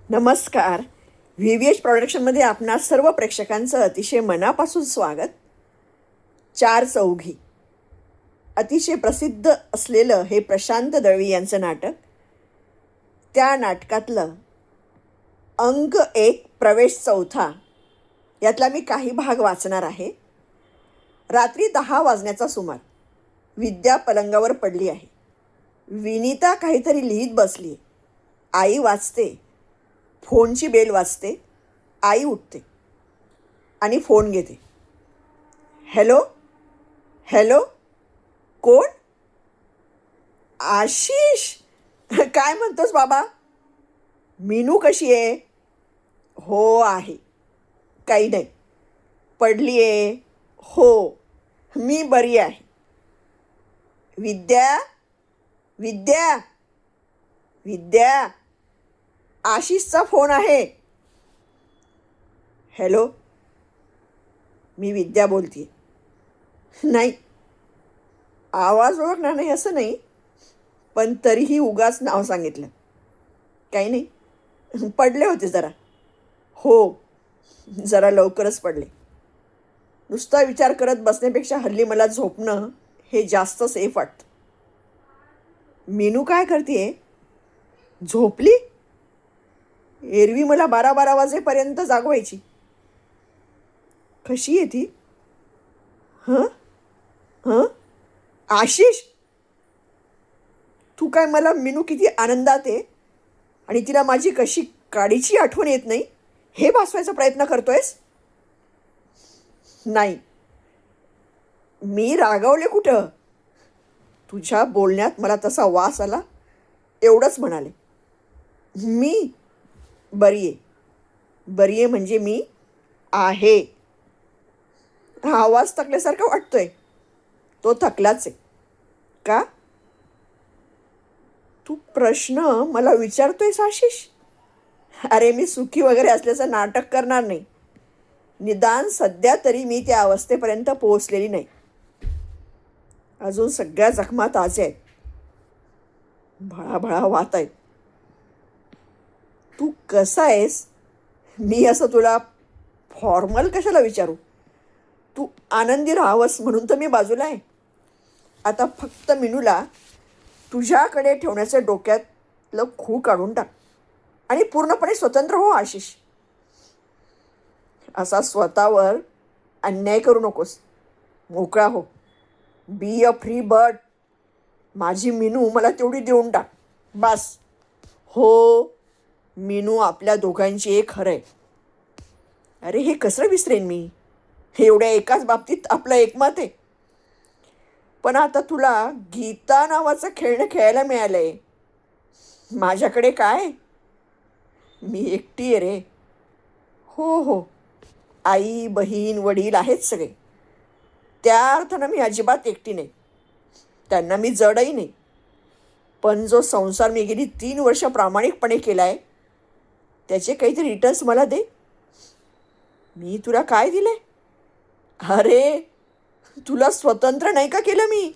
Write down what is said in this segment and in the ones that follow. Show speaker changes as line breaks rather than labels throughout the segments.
नमस्कार. VVH प्रोडक्शनमध्ये आपणा सर्व प्रेक्षकांचं अतिशय मनापासून स्वागत. चार चौघी अतिशय प्रसिद्ध असलेलं हे प्रशांत दळवी यांचं नाटक. त्या नाटकातलं अंक 1 प्रवेश चौथा यातला मी काही भाग वाचणार आहे. रात्री 10 वाजण्याचा सुमार. विद्या पलंगावर पडली आहे. विनीता काहीतरी लिहित बसली. आई वाचते. फोनची बेल वाजते. आई उठते आणि फोन घेते. हॅलो हॅलो, कोण? आशिष. काय म्हणतोस बाबा? मीनू कशी आहे? हो आहे, काही नाही. पडली आहे? हो, मी बरी आहे. विद्या विद्या विद्या, आशिषचा फोन आहे. हॅलो, मी विद्या बोलते. नाही, आवाज ओळखणार नाही असं नाही, पण तरीही उगाच नाव सांगितलं. काही नाही, पडले होते जरा. हो, जरा लवकरच पडले. नुसता विचार करत बसण्यापेक्षा हल्ली मला झोपणं हे जास्त सेफ वाटतं. मीनू काय करते? झोपली? एरवी मला 12-12 वाजेपर्यंत जागवायची. कशी आहे ती? हं हं आशिष, तू काय मला मीनू किती आनंदात आहे आणि तिला माझी कशी काडीची आठवण येत नाही हे भासवायचा प्रयत्न करतोयस? नाही, मी रागावले कुठं? तुझ्या बोलण्यात मला तसा वास आला एवढंच म्हणाले. मी बरी आहे. बरी आहे म्हणजे मी आहे. आवाज थकल्यासारखा वाटतोय. तो थकलाच आहे का? तू प्रश्न मला विचारतोयस आशिष? अरे, मी सुखी वगैरे असल्याचं नाटक करणार नाही. निदान सध्या तरी मी त्या अवस्थेपर्यंत पोहोचलेली नाही. अजून सगळ्या जखमा ताज्या आहेत. भळाभळा वाहत आहेत. तू कसा आहेस मी असं तुला फॉर्मल कशाला विचारू? तू आनंदी राहावंस म्हणून तर मी बाजूला आहे. आता फक्त मीनूला तुझ्याकडे ठेवण्याचं डोक्यातलं खूळ काढून टाक आणि पूर्णपणे स्वतंत्र हो आशिष. असा स्वतःवर अन्याय करू नकोस. मोकळा हो. Be a free bird. माझी मीनू मला तेवढी देऊन टाक बस. हो, मीनू आपल्या दोघांची एक खरं आहे. अरे, हे कसं विसरेन मी? एवढ्या एकाच बाबतीत आपलं एकमत आहे. पण आता तुला गीता नावाचं खेळणं खेळायला मिळालं आहे. माझ्याकडे काय? मी एकटी आहे रे. हो हो, आई बहीण वडील आहेत सगळे. त्या अर्थानं मी अजिबात एकटी नाही. त्यांना मी जडही नाही. पण जो संसार मी गेली 3 वर्ष प्रामाणिकपणे केला आहे त्याचे काहीतरी रिटर्न्स मला दे. मी तुला काय दिले? अरे, तुला स्वतंत्र नाही का केलं मी?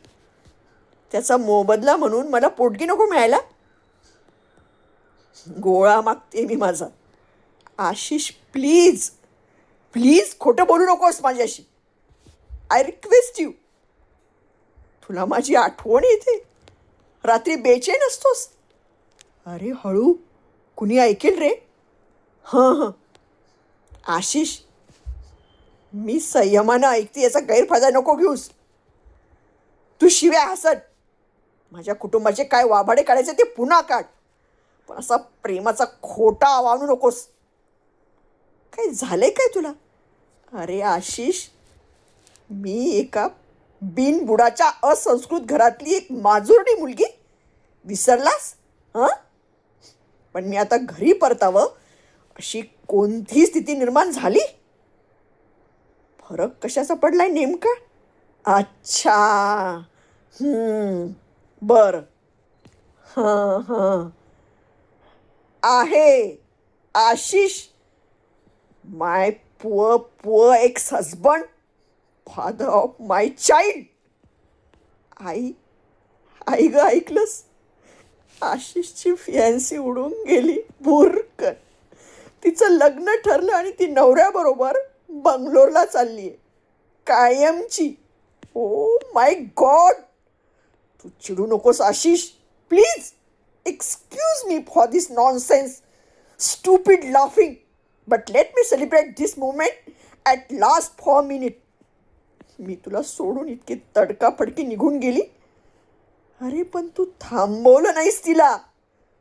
त्याचा मोबदला म्हणून मला पोटगी नको मिळायला? गोळा मागते मी माझा. आशिष, प्लीज प्लीज खोटं बोलू नकोस माझ्याशी. I request you. तुला माझी आठवण येते. रात्री बेचैन असतोस. अरे हळू, कुणी ऐकेल रे. हां, आशिष, मी संयमानं ऐकते याचा गैरफायदा नको घेऊस. तू शिव्या हसत. माझ्या कुटुंबाचे काय वाभाडे काढायचे ते पुन्हा काढ, पण असा प्रेमाचा खोटा वावणू नकोस. काय झालंय काय तुला? अरे आशिष, मी एका बिनबुडाच्या असंस्कृत घरातली एक माजुरडी मुलगी. विसरलास? हां, पण मी आता घरी परतावं अशी कोणती स्थिती निर्माण झाली? फरक कशाचा पडलाय नेमका? अच्छा, बरं. हां हां, आहे Ashish. My poor ex husband, father of my child. आई आई गं, ऐकलंस? आशिषची फियांसी उडून गेली. बुरकन. तिचं लग्न ठरलं आणि ती नवऱ्याबरोबर बंगलोरला चालली आहे, कायमची. Oh my God. तू चिडू नकोस Ashish, please. Excuse me for this nonsense, stupid laughing, but let me celebrate this moment at last for minute. मी तुला सोडून इतकी तडकाफडकी निघून गेली. अरे पण तू थांबवलं नाहीस तिला.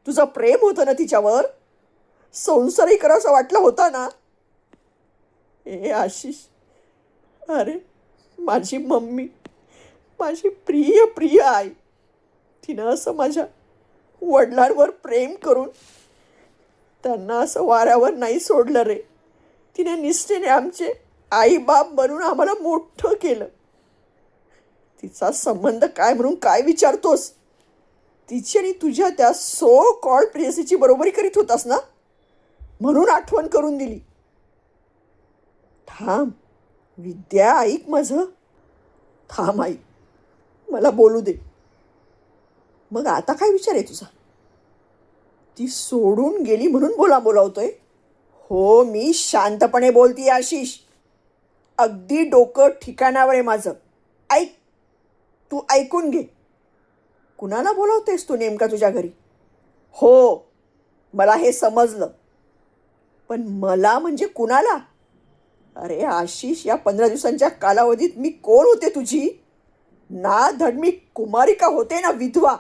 तुझं प्रेम होतं ना तिच्यावर, संसारही करावंसं वाटलं होता ना. ए आशिष, अरे माझी मम्मी, माझी प्रिय प्रिय आई, तिनं असं माझ्या वडिलांवर प्रेम करून त्यांना असं वाऱ्यावर नाही सोडलं रे. तिने निष्ठेने आमचे आईबाप बनून आम्हाला मोठं केलं. तिचा संबंध काय म्हणून काय विचारतोस? तिची आणि तुझ्या त्या सो कॉल्ड प्रेयसीची बरोबरी करीत होतास ना, म्हणून आठवण करून दिली. थांब विद्या, ऐक माझं. थांब आई, मला बोलू दे. मग आता काय विचार आहे तुझा? ती सोडून गेली म्हणून बोलावतोय? हो, मी शांतपणे बोलतीये आशिष. अगदी डोकं ठिकाणावर आहे माझं. ऐक, तू ऐकून घे. कुणाला बोलावतेस तू नेमका तुझ्या घरी? हो, मला हे समजलं, पण मला म्हणजे कुणाला? अरे आशिष, या 15 दिवसांच्या कालावधीत मी कोण होते तुझी? ना धड मी कुमारिका होते ना विधवा.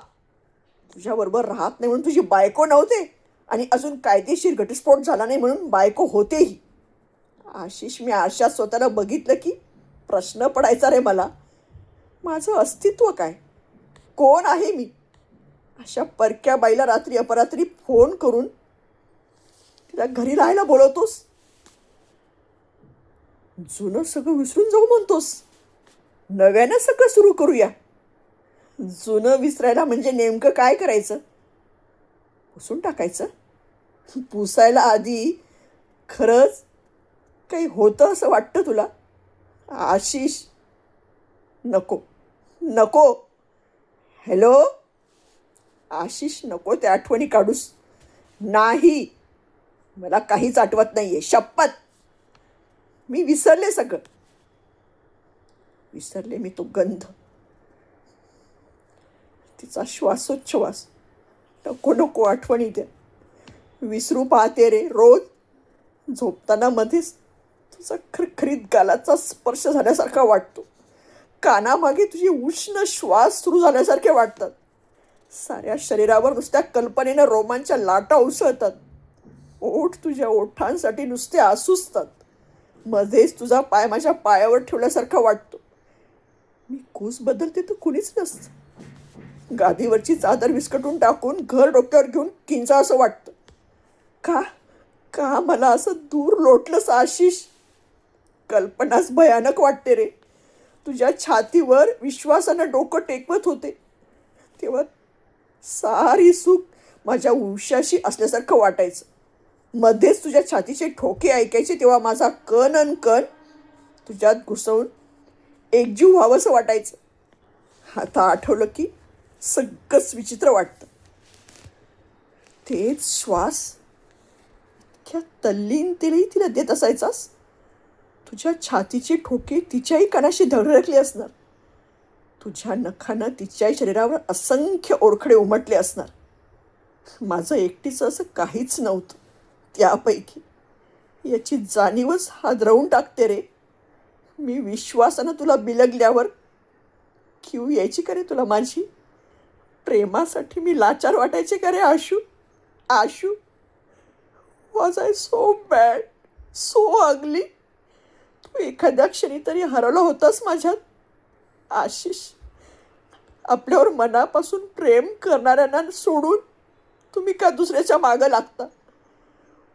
तुझ्याबरोबर राहत नाही म्हणून तुझी बायको नव्हते, आणि अजून कायदेशीर घटस्फोट झाला नाही म्हणून बायको होतेही. आशिष, मी आरशात स्वतःला बघितलं की प्रश्न पडायचा रे मला. माझं अस्तित्व काय? कोण आहे मी? अशा परक्या बाईला रात्री अपरात्री फोन करून तिला घरी राहायला बोलवतोस. जुनं सगळं विसरून जाऊ म्हणतोस. नव्यानं सगळं सुरू करूया. जुनं विसरायला म्हणजे नेमकं काय करायचं? पुसून टाकायचं? पुसायला आधी खरंच काही होतं असं वाटतं तुला? आशिष, नको नको. हॅलो आशिष, नको त्या आठवणी काढूस. नाही, मला काहीच आठवत नाही आहे, शपथ. मी विसरले सगळं. विसरले मी तो गंध, तिचा श्वासोच्छ्वास. नको नको आठवणी द्या. विसरू पाहते रे रोज. झोपताना मध्येच तुझा खरखरीत गालाचा स्पर्श झाल्यासारखा वाटतो. कानामागे तुझी उष्ण श्वास सुरू झाल्यासारखे वाटतात. साऱ्या शरीरावर नुसत्या कल्पनेनं रोमांच्या लाटा उसळतात. ओठ तुझ्या ओठांसाठी नुसते आसुसतात. मध्येच तुझा पाय माझ्या पायावर ठेवल्यासारखा वाटतो. मी कूस बदलते तर कुणीच नसतं. गादीवरची चादर विस्कटून टाकून घर डोक्यावर घेऊन किंचा असं वाटतं. का का मला असं दूर लोटलंस आशिष? कल्पनाच भयानक वाटते रे. तुझ्या छातीवर विश्वासानं डोकं टेकवत होते तेव्हा सारी सुख माझ्या उशाशी असल्यासारखं वाटायचं. मध्येच तुझ्या छातीचे ठोके ऐकायचे तेव्हा माझा कण अन कण तुझ्यात घुसवून एकजीव व्हावंसं वाटायचं. आता आठवलं की सगळंच विचित्र वाटतं. तेच श्वास इतक्या तल्लीनतेनेही तिला देत असायचास. तुझ्या छातीचे ठोके तिच्याही कणाशी धडधडले असणार. तुझ्या नखानं तिच्याही शरीरावर असंख्य ओरखडे उमटले असणार. माझं एकटीचं असं काहीच नव्हतं त्यापैकी. याची जाणीवच हादरवून टाकते रे. मी विश्वासानं तुला बिलगल्यावर किव यायची का रे तुला माझी? प्रेमासाठी मी लाचार वाटायचे का रे Ashu? Ashu, was I so bad, so ugly? तू एखाद्या क्षणी तरी हरवला होतास माझ्यात. आशिष, आपल्यावर मनापासून प्रेम करणाऱ्यांना सोडून तुम्ही का दुसऱ्याच्या मागं लागता?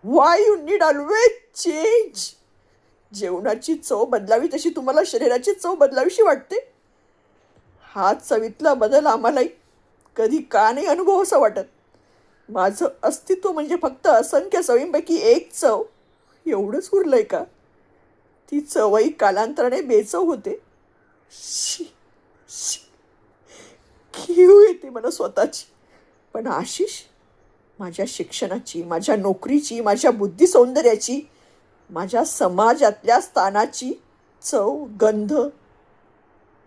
Y you need always change? जेवणाची चव बदलावी तशी तुम्हाला शरीराची चव बदलावीशी वाटते. हा चवीतला बदल आम्हालाही कधी का नाही अनुभव असं वाटत. माझं अस्तित्व म्हणजे फक्त असंख्य चवींपैकी एक चव, एवढंच उरलंय का? ती चवही कालांतराने बेचव होते. शी शी, कीव येते मला स्वतःची. पण आशिष, माझ्या शिक्षणाची, माझ्या नोकरीची, माझ्या बुद्धिसौंदर्याची, माझ्या समाजातल्या स्थानाची चव, गंध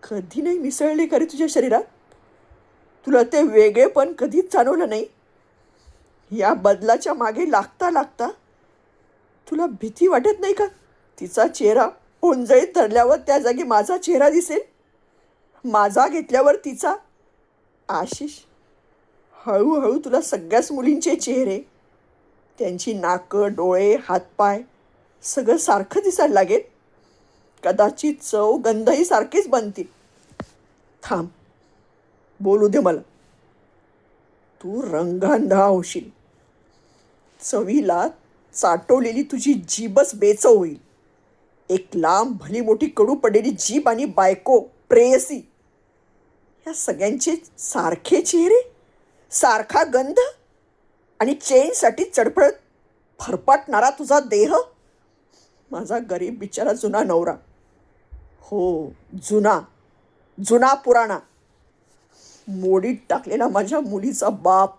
कधी नाही मिसळले का रे तुझ्या शरीरात? तुला ते वेगळेपण कधीच जाणवलं नाही? या बदलाच्या मागे लागता लागता तुला भीती वाटत नाही का? तिचा चेहरा ओंजळीत धरल्यावर त्या जागी माझा चेहरा दिसेल, माझा घेतल्यावर तिचा. आशिष, हळूहळू तुला सगळ्याच मुलींचे चेहरे, त्यांची नाकं, डोळे, हातपाय सगळं सारखं दिसायला लागेल. कदाचित चव, गंधही सारखेच बनतील. थांब, बोलू दे मला. तू रंगांधा होशील. चवीला चाटवलेली तुझी जीभच बेचव होईल. एक लांब भली मोठी कडू पडलेली जीभ आणि बायको, प्रेयसी, या सगळ्यांचे सारखे चेहरे, सारखा गंध आणि चेनसाठी चडपडत फरफाटणारा तुझा देह. माझा गरीब बिचारा जुना नवरा. हो, जुना, जुना पुराणा, मोडीत टाकलेला माझ्या मुलीचा बाप.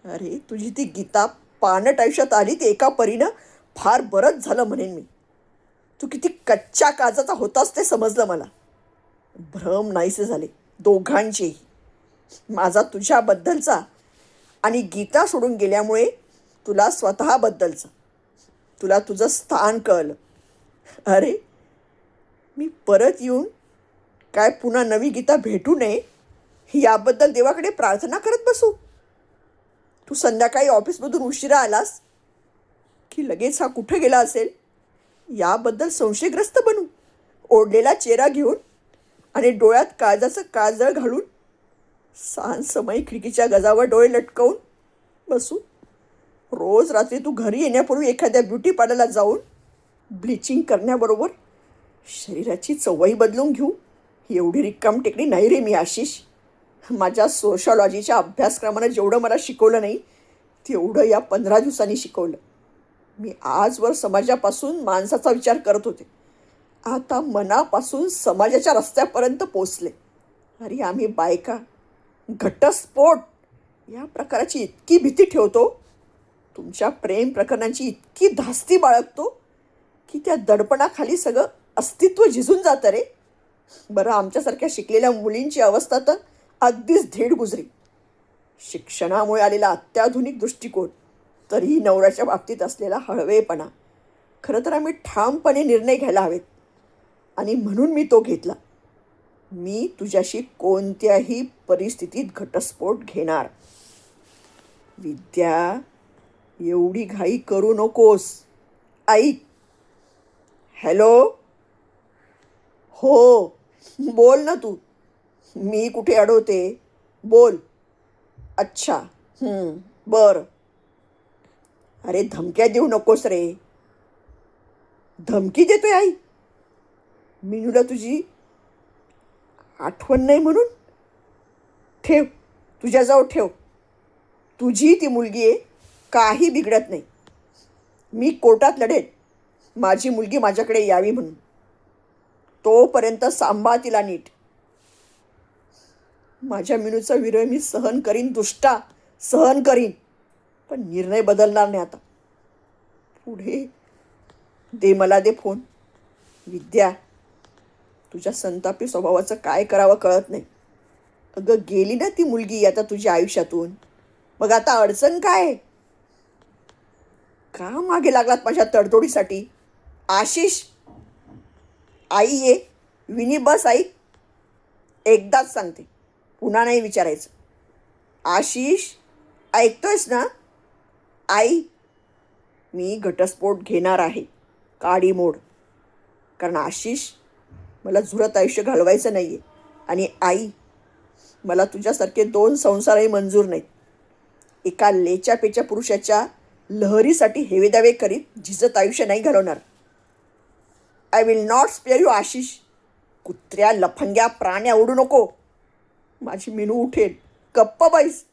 अरे, तुझी ती गीता पानट आयुष्यात आली ते एका परीनं फार बरंच झालं म्हणेन मी. तू किती कच्च्या काजाचा होतास ते समजलं मला. भ्रम नाहीसे झाले दोघांचेही, माझा तुझ्याबद्दलचा आणि गीता सोडून गेल्यामुळे तुला स्वतःबद्दलचं. तुला तुझं स्थान कळलं. अरे, मी परत येऊन काय पुन्हा नवी गीता भेटू नये याबद्दल देवाकडे प्रार्थना करत बसू? तू संध्याकाळी ऑफिसमधून उशिरा आलास की लगेच हा कुठे गेला असेल याबद्दल संशयग्रस्त बनू? ओढलेला चेहरा घेऊन आणि डोळ्यात काळजाचं काजळ घालून सांजसमयी खिडकीच्या गजावर डोळे लटकवून बसू? रोज रात्री तू घरी येण्यापूर्वी एखाद्या ब्युटी पार्लरला जाऊन ब्लिचिंग करण्याबरोबर शरीराची चवही बदलून घेऊ? एवढी रिकाम टेकडी नाही रे मी आशिष. माझ्या सोशॉलॉजीच्या अभ्यासक्रमानं जेवढं मला शिकवलं नाही तेवढं या 15 दिवसांनी शिकवलं. मी आजवर समाजापासून माणसाचा विचार करत होते, आता मनापासून समाजाच्या रस्त्यापर्यंत पोचले. अरे, आम्ही बायका घटस्फोट या प्रकाराची इतकी भीती ठेवतो, तुमच्या प्रेम प्रकरणांची इतकी धास्ती बाळगतो की त्या दडपणाखाली सगळं अस्तित्व झिजून जातं रे. बरं, आमच्यासारख्या शिकलेल्या मुलींची अवस्था तर अगदीच धीड गुजरी. शिक्षणामुळे आलेला अत्याधुनिक दृष्टिकोन, तरीही नवऱ्याच्या बाबतीत असलेला हळवेपणा. खरं तर आम्ही ठामपणे निर्णय घ्यायला हवेत आणि म्हणून मी तो घेतला. मी तुझ्याशी कोणत्याही परिस्थितीत घटस्फोट घेणार. विद्या, एवढी घाई करू नकोस. ऐक. हॅलो. हो, बोल ना तू. मी कुठे अडवते, बोल. अच्छा, बरं. अरे, धमक्या देऊ नकोस रे. धमकी देतोय आई? मीनूला तुझी आठवण नाही म्हणून? ठेव, तुझ्याजवळ ठेव. तुझी ती मुलगी आहे, काही बिघडत नाही. मी कोर्टात लढेन माझी मुलगी माझ्याकडे यावी म्हणून. तोपर्यंत सांभाळ तिला नीट. माझ्या मीनूचा विरह मी सहन करीन दुष्टा, सहन करीन, पण निर्णय बदलणार नाही आता. पुढे दे, मला दे फोन. विद्या, तुझ्या संतापी स्वभावाचं काय करावं कळत नाही. अगं, गेली ना ती मुलगी आता तुझ्या आयुष्यातून, मग आता अडचण काय? का मागे लागलात माझ्या तडतोडीसाठी? आशिष, आई ये. विनी, बस आई. एकदाच सांगते, पुन्हा नाही विचारायचं. आशिष, ऐकतोयस ना? आई, मी घटस्फोट घेणार आहे, काडी मोड. कारण आशिष, मला झुरत आयुष्य घालवायचं नाही आहे. आणि आई, मला तुझ्यासारखे 2 संसारही मंजूर नाहीत. एका लेच्यापेच्या पुरुषाच्या लहरीसाठी हेवेदावे करीत झिजत आयुष्य नाही घालवणार. I will not spare you Ashish. कुत्र्या, लफंग्या, प्राण्या उडू नको. माझी मीनू उठेल. गप्प बैस.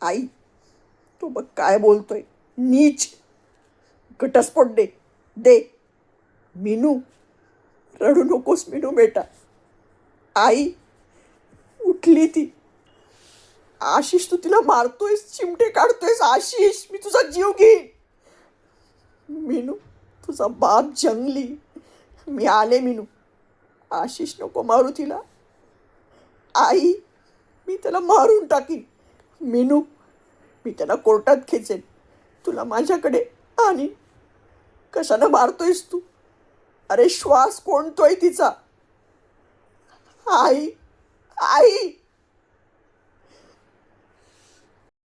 आई, तो बघ काय बोलतोय, नीच. घटस्फोट दे, दे. मीनू, रडू नकोस मीनू बेटा. आई, उठली ती. आशिष, तू तिला मारतोयस, चिमटे काढतोयस. आशिष, मी तुझा जीव घेईन. मीनू, तुझा बाप जंगली. मी आले मीनू. आशिष, नको मारू तिला. आई, मी त्याला मारून टाकीन. मीनू, मी त्याला कोर्टात खेचेन. तुला माझ्याकडे आणि कशानं मारतोयस तू? अरे श्वास कोंडतोय तिचा. आई, आई.